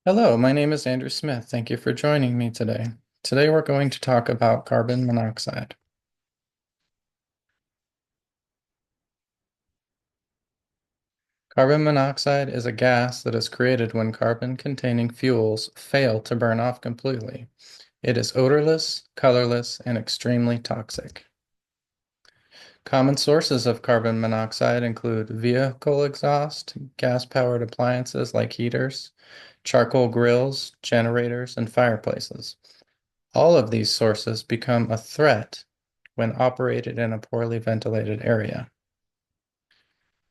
Hello, my name is Andrew Smith. Thank you for joining me today. Today we're going to talk about carbon monoxide. Carbon monoxide is a gas that is created when carbon-containing fuels fail to burn off completely. It is odorless, colorless, and extremely toxic. Common sources of carbon monoxide include vehicle exhaust, gas-powered appliances like heaters, charcoal grills, generators, and fireplaces. All of these sources become a threat when operated in a poorly ventilated area.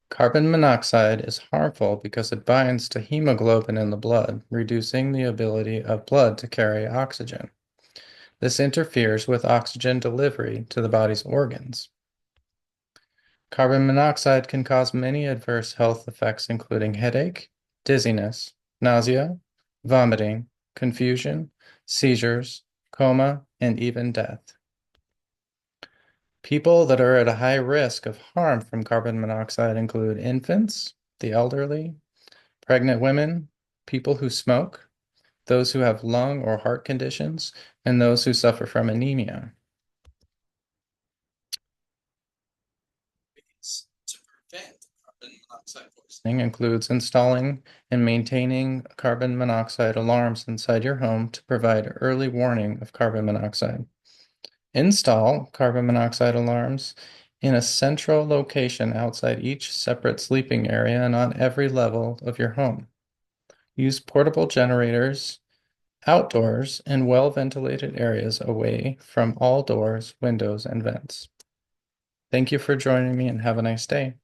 Carbon monoxide is harmful because it binds to hemoglobin in the blood, reducing the ability of blood to carry oxygen. This interferes with oxygen delivery to the body's organs. Carbon monoxide can cause many adverse health effects, including headache, dizziness, nausea, vomiting, confusion, seizures, coma, and even death. People that are at a high risk of harm from carbon monoxide include infants, the elderly, pregnant women, people who smoke, those who have lung or heart conditions, and those who suffer from anemia. Ways to prevent carbon monoxide poisoning includes installing and maintaining carbon monoxide alarms inside your home to provide early warning of carbon monoxide. Install carbon monoxide alarms in a central location outside each separate sleeping area and on every level of your home. Use portable generators outdoors in well-ventilated areas away from all doors, windows, and vents. Thank you for joining me and have a nice day.